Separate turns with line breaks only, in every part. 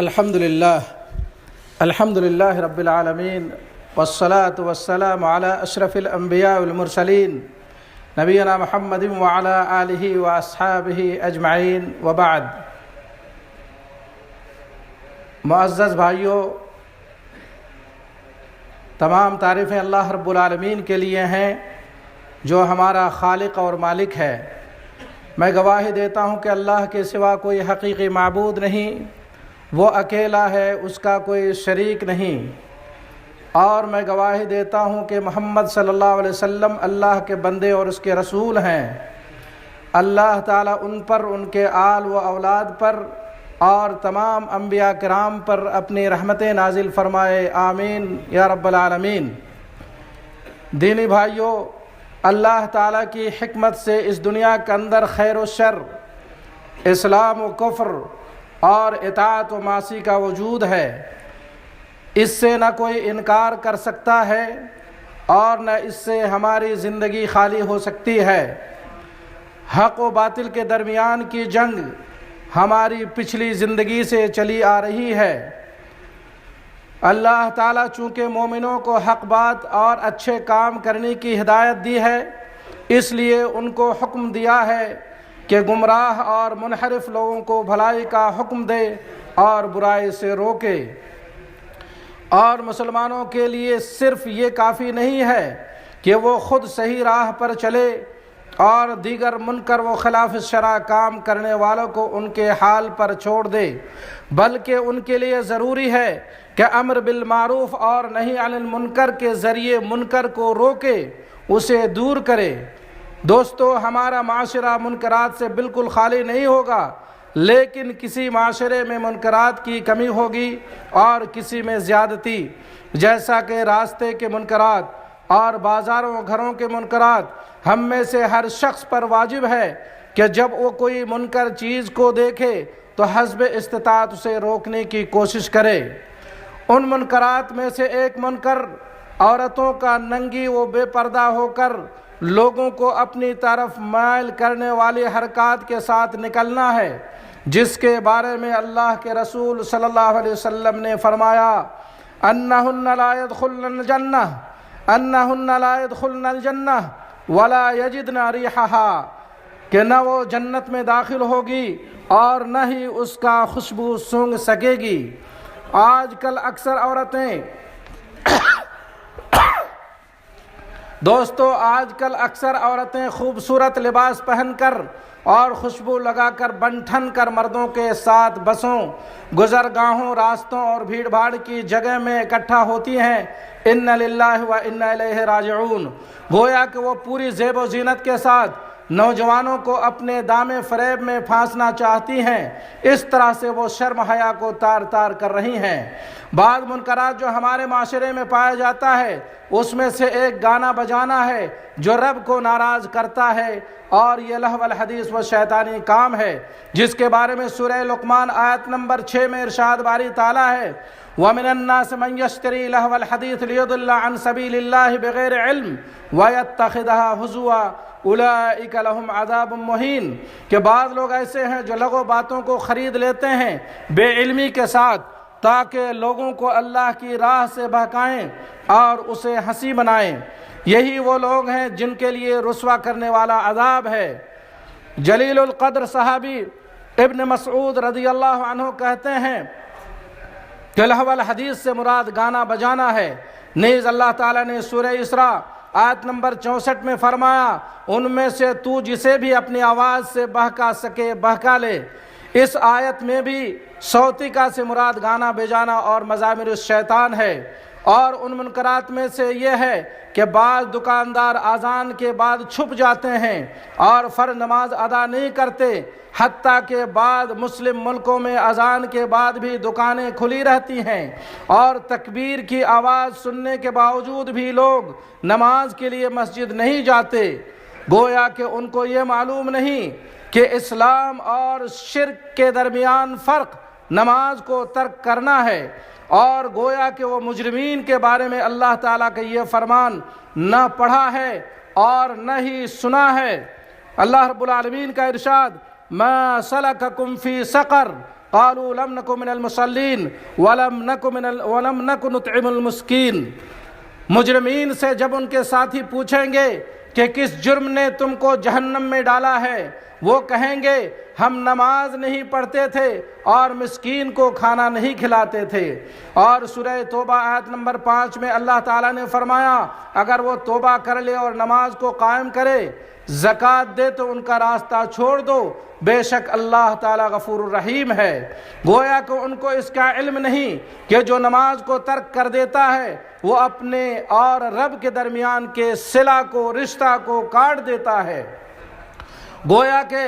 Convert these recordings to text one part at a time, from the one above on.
الحمد للہ رب العالمین والصلاة والسلام علی اشرف الانبیاء والمرسلین نبینا محمد وعلی آلہ واصحابہ اجمعین وبعد۔ معزز بھائیوں، تمام تعریفیں اللہ رب العالمین کے لیے ہیں جو ہمارا خالق اور مالک ہے۔ میں گواہی دیتا ہوں کہ اللہ کے سوا کوئی حقیقی معبود نہیں، وہ اکیلا ہے، اس کا کوئی شریک نہیں، اور میں گواہی دیتا ہوں کہ محمد صلی اللہ علیہ وسلم اللہ کے بندے اور اس کے رسول ہیں۔ اللہ تعالیٰ ان پر، ان کے آل و اولاد پر اور تمام انبیاء کرام پر اپنی رحمتیں نازل فرمائے، آمین یا رب العالمین۔ دینی بھائیوں، اللہ تعالیٰ کی حکمت سے اس دنیا کے اندر خیر و شر، اسلام و کفر اور اطاعت و معاصی کا وجود ہے۔ اس سے نہ کوئی انکار کر سکتا ہے اور نہ اس سے ہماری زندگی خالی ہو سکتی ہے۔ حق و باطل کے درمیان کی جنگ ہماری پچھلی زندگی سے چلی آ رہی ہے۔ اللہ تعالیٰ چونکہ مومنوں کو حق بات اور اچھے کام کرنے کی ہدایت دی ہے، اس لیے ان کو حکم دیا ہے کہ گمراہ اور منحرف لوگوں کو بھلائی کا حکم دے اور برائی سے روکے۔ اور مسلمانوں کے لیے صرف یہ کافی نہیں ہے کہ وہ خود صحیح راہ پر چلے اور دیگر منکر و خلاف شرع کام کرنے والوں کو ان کے حال پر چھوڑ دے، بلکہ ان کے لیے ضروری ہے کہ امر بالمعروف اور نہی عن المنکر کے ذریعے منکر کو روکے، اسے دور کرے۔ دوستو، ہمارا معاشرہ منکرات سے بالکل خالی نہیں ہوگا، لیکن کسی معاشرے میں منکرات کی کمی ہوگی اور کسی میں زیادتی، جیسا کہ راستے کے منکرات اور بازاروں و گھروں کے منکرات۔ ہم میں سے ہر شخص پر واجب ہے کہ جب وہ کوئی منکر چیز کو دیکھے تو حسب استطاعت اسے روکنے کی کوشش کرے۔ ان منکرات میں سے ایک منکر عورتوں کا ننگی و بے پردہ ہو کر لوگوں کو اپنی طرف مائل کرنے والی حرکات کے ساتھ نکلنا ہے، جس کے بارے میں اللہ کے رسول صلی اللہ علیہ وسلم نے فرمایا انہن لا يدخلن الجنہ ولا یجدن ریحہا، کہ نہ وہ جنت میں داخل ہوگی اور نہ ہی اس کا خوشبو سونگھ سکے گی۔ آج کل اکثر عورتیں خوبصورت لباس پہن کر اور خوشبو لگا کر بن ٹھن کر مردوں کے ساتھ بسوں، گزرگاہوں، راستوں اور بھیڑ بھاڑ کی جگہ میں اکٹھا ہوتی ہیں۔ ان للہ و انا الیہ راجعون، گویا کہ وہ پوری زیب و زینت کے ساتھ نوجوانوں کو اپنے دام فریب میں پھانسنا چاہتی ہیں۔ اس طرح سے وہ شرم حیا کو تار تار کر رہی ہیں۔ بعض منکرات جو ہمارے معاشرے میں پایا جاتا ہے، اس میں سے ایک گانا بجانا ہے جو رب کو ناراض کرتا ہے، اور یہ لہو الحدیث و شیطانی کام ہے، جس کے بارے میں سورہ لقمان آیت نمبر 6 میں ارشاد باری تعالیٰ ہے وَمِنَ النَّاسِ مَن يَشْتَرِي لَهْوَ الْحَدِيثِ لِيُضِلَّ عَن سَبِيلِ اللَّهِ بِغَيْرِ عِلْمٍ وَيَتَّخِذَهَا هُزُوًا أُولَئِكَ لَهُمْ عَذَابٌ مُّهِينٌ، کہ بعض لوگ ایسے ہیں جو لغو باتوں کو خرید لیتے ہیں بے علمی کے ساتھ، تاکہ لوگوں کو اللہ کی راہ سے بہکائیں اور اسے ہنسی بنائیں۔ یہی وہ لوگ ہیں جن کے لیے رسوا کرنے والا عذاب ہے۔ جلیل القدر صحابی ابن مسعود رضی اللہ عنہ کہتے ہیں کہ لہو الحدیث سے مراد گانا بجانا ہے۔ نیز اللہ تعالیٰ نے سورہ اسراء آیت نمبر 64 میں فرمایا ان میں سے تو جسے بھی اپنی آواز سے بہکا سکے بہکا لے۔ اس آیت میں بھی صوتیکا سے مراد گانا بجانا اور مزامیر الشیطان ہے۔ اور ان منکرات میں سے یہ ہے کہ بعض دکاندار اذان کے بعد چھپ جاتے ہیں اور فرض نماز ادا نہیں کرتے، حتیٰ کہ بعض مسلم ملکوں میں اذان کے بعد بھی دکانیں کھلی رہتی ہیں، اور تکبیر کی آواز سننے کے باوجود بھی لوگ نماز کے لیے مسجد نہیں جاتے۔ گویا کہ ان کو یہ معلوم نہیں کہ اسلام اور شرک کے درمیان فرق نماز کو ترک کرنا ہے، اور گویا کہ وہ مجرمین کے بارے میں اللہ تعالیٰ کا یہ فرمان نہ پڑھا ہے اور نہ ہی سنا ہے۔ اللہ رب العالمین کا ارشاد ما سلککم فی سقر، قالوا لم نكن من المصلين ولم نكن نطعم المسكين۔ مجرمین سے جب ان کے ساتھی پوچھیں گے کہ کس جرم نے تم کو جہنم میں ڈالا ہے، وہ کہیں گے ہم نماز نہیں پڑھتے تھے اور مسکین کو کھانا نہیں کھلاتے تھے۔ اور سورہ توبہ آیت نمبر 5 میں اللہ تعالیٰ نے فرمایا اگر وہ توبہ کر لے اور نماز کو قائم کرے، زکوٰۃ دے تو ان کا راستہ چھوڑ دو، بے شک اللہ تعالیٰ غفور الرحیم ہے۔ گویا کہ ان کو اس کا علم نہیں کہ جو نماز کو ترک کر دیتا ہے وہ اپنے اور رب کے درمیان کے صلہ کو، رشتہ کو کاٹ دیتا ہے۔ گویا کہ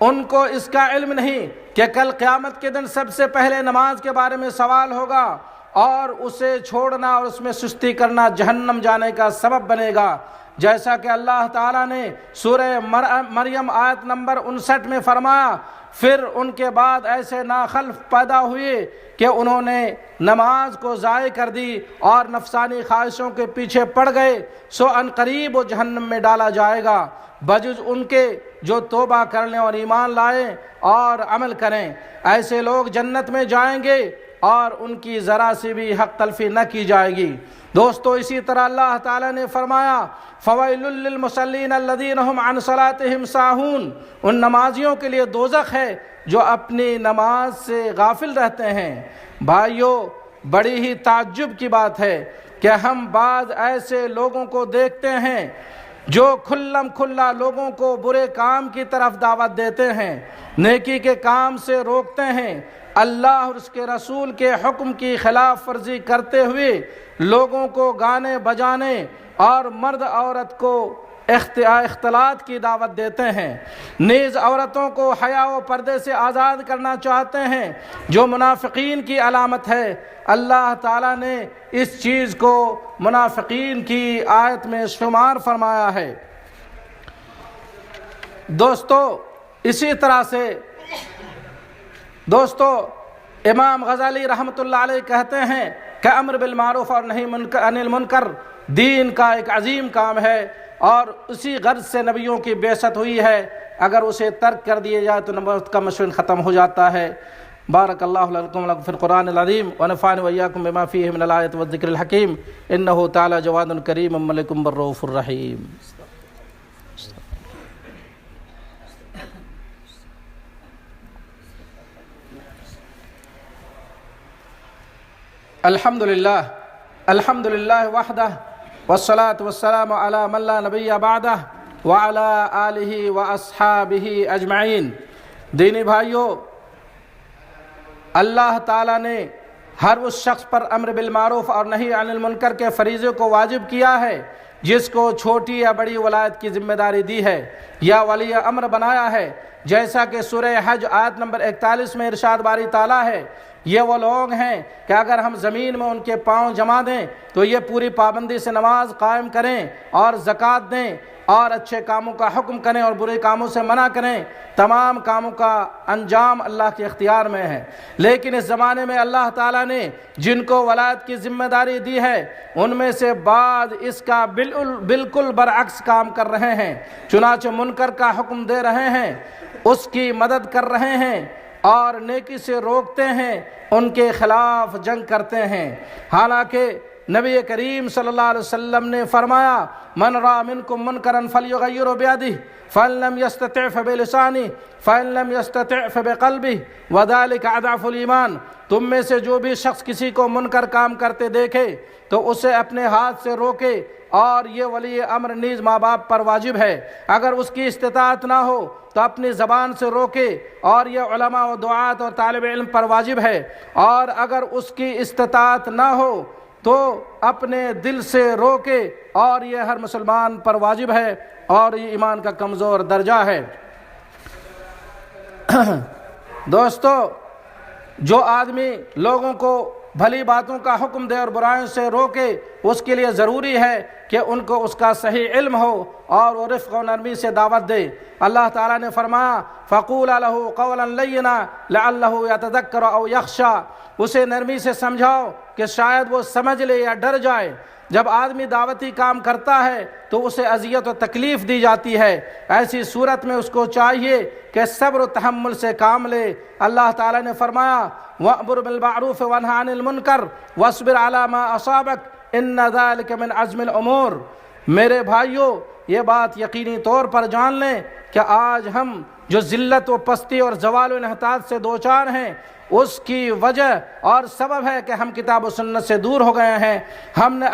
ان کو اس کا علم نہیں کہ کل قیامت کے دن سب سے پہلے نماز کے بارے میں سوال ہوگا اور اسے چھوڑنا اور اس میں سستی کرنا جہنم جانے کا سبب بنے گا، جیسا کہ اللہ تعالیٰ نے سورہ مریم آیت نمبر 59 میں فرمایا پھر ان کے بعد ایسے ناخلف پیدا ہوئے کہ انہوں نے نماز کو ضائع کر دی اور نفسانی خواہشوں کے پیچھے پڑ گئے، سو ان قریب وہ جہنم میں ڈالا جائے گا، بجز ان کے جو توبہ کرنے اور ایمان لائیں اور عمل کریں۔ ایسے لوگ جنت میں جائیں گے اور ان کی ذرا سی بھی حق تلفی نہ کی جائے گی۔ دوستو اسی طرح اللہ تعالیٰ نے فرمایا فَوَيْلٌ لِّلْمُصَلِّينَ الَّذِينَ هُمْ عَنْ صَلَاتِهِمْ سَاهُونَ، ان نمازیوں کے لیے دوزخ ہے جو اپنی نماز سے غافل رہتے ہیں۔ بھائیو، بڑی ہی تعجب کی بات ہے کہ ہم بعض ایسے لوگوں کو دیکھتے ہیں جو کھلم کھلا لوگوں کو برے کام کی طرف دعوت دیتے ہیں، نیکی کے کام سے روکتے ہیں، اللہ اور اس کے رسول کے حکم کی خلاف ورزی کرتے ہوئے لوگوں کو گانے بجانے اور مرد عورت کو اختلاط کی دعوت دیتے ہیں، نیز عورتوں کو حیا و پردے سے آزاد کرنا چاہتے ہیں، جو منافقین کی علامت ہے۔ اللہ تعالیٰ نے اس چیز کو منافقین کی آیت میں شمار فرمایا ہے۔ دوستو اسی طرح سے امام غزالی رحمۃ اللہ علیہ کہتے ہیں کہ امر بالمعروف اور نہی عن المنکر دین کا ایک عظیم کام ہے اور اسی غرض سے نبیوں کی بعثت ہوئی ہے، اگر اسے ترک کر دیا جائے تو نبوت کا مشن ختم ہو جاتا ہے۔ بارک اللہ لکم ولکم فی القرآن العظیم ونفعني وإياكم بما فيه من الآیات والذکر الحکیم انہ تعالی جواد کریم ملک بالرؤوف الرحیم۔ الحمد للہ وحدہ والصلاة والسلام علی من لا نبی بعدہ وعلی آلہ واصحابہ اجمعین۔ دینی بھائیو، اللہ تعالیٰ نے ہر اس شخص پر امر بالمعروف اور نہی عن المنکر کے فریضے کو واجب کیا ہے جس کو چھوٹی یا بڑی ولایت کی ذمہ داری دی ہے یا ولی امر بنایا ہے، جیسا کہ سورہ حج آیت نمبر 41 میں ارشاد باری تعالیٰ ہے یہ وہ لوگ ہیں کہ اگر ہم زمین میں ان کے پاؤں جما دیں تو یہ پوری پابندی سے نماز قائم کریں اور زکوٰۃ دیں اور اچھے کاموں کا حکم کریں اور برے کاموں سے منع کریں، تمام کاموں کا انجام اللہ کے اختیار میں ہے۔ لیکن اس زمانے میں اللہ تعالیٰ نے جن کو ولایت کی ذمہ داری دی ہے ان میں سے بعض اس کا بالکل برعکس کام کر رہے ہیں، چنانچہ منکر کا حکم دے رہے ہیں، اس کی مدد کر رہے ہیں اور نیکی سے روکتے ہیں، ان کے خلاف جنگ کرتے ہیں۔ حالانکہ نبی کریم صلی اللہ علیہ وسلم نے فرمایا من رأى منکم منکرا فلیغیرہ بیدہ فإن لم یستطع فبلسانہ فإن لم یستطع فبقلبہ وذلک اضعف الایمان، تم میں سے جو بھی شخص کسی کو منکر کام کرتے دیکھے تو اسے اپنے ہاتھ سے روکے، اور یہ ولی امر نیز ماں باپ پر واجب ہے، اگر اس کی استطاعت نہ ہو تو اپنی زبان سے روکے، اور یہ علماء و دعات اور طالب علم پر واجب ہے، اور اگر اس کی استطاعت نہ ہو تو اپنے دل سے روکے، اور یہ ہر مسلمان پر واجب ہے، اور یہ ایمان کا کمزور درجہ ہے۔ دوستو، جو آدمی لوگوں کو بھلی باتوں کا حکم دے اور برائیوں سے روکے، اس کے لیے ضروری ہے کہ ان کو اس کا صحیح علم ہو اور وہ رفق و نرمی سے دعوت دے۔ اللہ تعالیٰ نے فرمایا فَقُولَا لَهُ قَوْلًا لَيِّنًا لَعَلَّهُ يَتَذَكَّرُ أَوْ يَخْشَىٰ، اسے نرمی سے سمجھاؤ کہ شاید وہ سمجھ لے یا ڈر جائے۔ جب آدمی دعوتی کام کرتا ہے تو اسے اذیت و تکلیف دی جاتی ہے، ایسی صورت میں اس کو چاہیے کہ صبر و تحمل سے کام لے۔ اللہ تعالیٰ نے فرمایا وَأْمُرْ بِالْمَعْرُوفِ وَانْهَ عَنِ الْمُنْكَرِ وَاصْبِرْ عَلَىٰ مَا أَصَابَكَ إِنَّ ذَلِكَ مِنْ عَزْمِ الْأُمُورِ۔ میرے بھائیوں، یہ بات یقینی طور پر جان لیں کہ آج ہم جو ذلت و پستی اور زوال و انحطاط سے دوچار ہیں، اس کی وجہ اور سبب ہے کہ ہم کتاب و سنت سے دور ہو گئے ہیں۔ ہم نے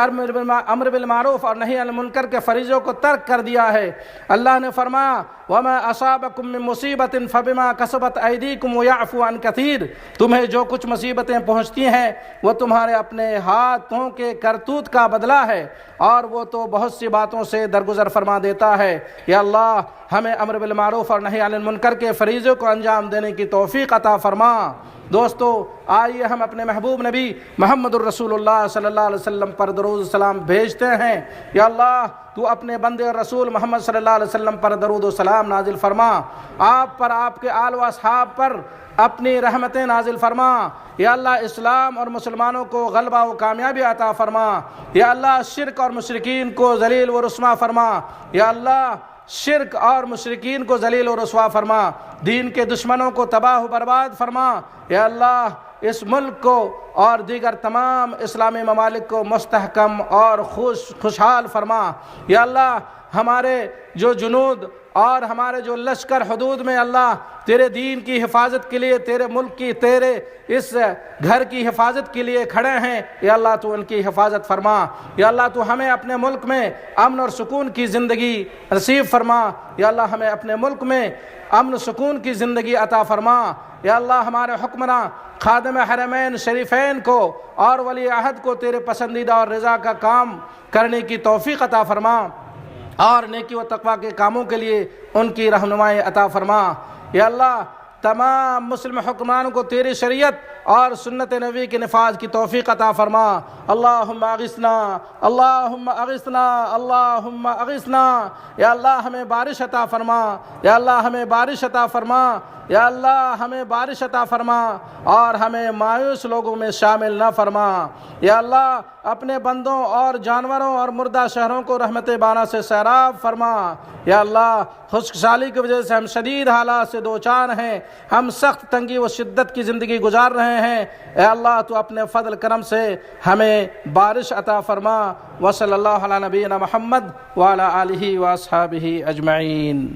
امر بالمعروف اور نہی عن المنکر کے فریضوں کو ترک کر دیا ہے۔ اللہ نے فرمایا وَمَا أَصَابَكُم مِّن مُّصِيبَةٍ فَبِمَا كَسَبَتْ أَيْدِيكُمْ وَيَعْفُو عَن كَثِيرٍ۔ تمہیں جو کچھ مصیبتیں پہنچتی ہیں وہ تمہارے اپنے ہاتھوں کے کرتوت کا بدلہ ہے، اور وہ تو بہت سی باتوں سے درگزر فرما دیتا ہے۔ یا اللہ ہمیں امر بالمعروف اور نہی عن المنکر کے فریضوں کو انجام دینے کی توفیق عطا فرما۔ دوستو، آئیے ہم اپنے محبوب نبی محمد الرسول اللہ صلی اللہ علیہ وسلم پر درود و سلام بھیجتے ہیں۔ یا اللہ تو اپنے بندے اور رسول محمد صلی اللہ علیہ وسلم پر درود و سلام نازل فرما، آپ پر، آپ کے آل و اصحاب پر اپنی رحمتیں نازل فرما۔ یا اللہ اسلام اور مسلمانوں کو غلبہ و کامیابی عطا فرما۔ یا اللہ شرک اور مشرکین کو ذلیل و رسوا فرما۔ یا اللہ شرک اور مشرکین کو ذلیل و رسوا فرما، دین کے دشمنوں کو تباہ و برباد فرما۔ یا اللہ اس ملک کو اور دیگر تمام اسلامی ممالک کو مستحکم اور خوشحال فرما۔ یا اللہ ہمارے جو جنود اور ہمارے جو لشکر حدود میں اللہ تیرے دین کی حفاظت کے لیے، تیرے ملک کی، تیرے اس گھر کی حفاظت کے لیے کھڑے ہیں، یا اللہ تو ان کی حفاظت فرما۔ یا اللہ تو ہمیں اپنے ملک میں امن اور سکون کی زندگی نصیب فرما۔ یا اللہ ہمیں اپنے ملک میں امن و سکون کی زندگی عطا فرما۔ یا اللہ ہمارے حکمراں خادم حرمین شریفین کو اور ولی عہد کو تیرے پسندیدہ اور رضا کا کام کرنے کی توفیق عطا فرما، اور نیکی و تقوی کے کاموں کے لیے ان کی رہنمائی عطا فرما۔ یا اللہ تمام مسلم حکمرانوں کو تیری شریعت اور سنت نبی کے نفاذ کی توفیق عطا فرما۔ اللہم اغثنا، اللہم اغثنا، اللہم اغثنا۔ یا اللہ ہمیں بارش عطا فرما، یا اللہ ہمیں بارش عطا فرما، یا اللہ ہمیں بارش عطا فرما، اور ہمیں مایوس لوگوں میں شامل نہ فرما۔ یا اللہ اپنے بندوں اور جانوروں اور مردہ شہروں کو رحمت بانا سے سیراب فرما۔ یا اللہ خشک سالی کی وجہ سے ہم شدید حالات سے دوچار ہیں، ہم سخت تنگی و شدت کی زندگی گزار رہے ہیں۔ اے اللہ تو اپنے فضل کرم سے ہمیں بارش عطا فرما۔ وصلی اللہ علی نبینا محمد وعلی آلہ واصحابہ اجمعین۔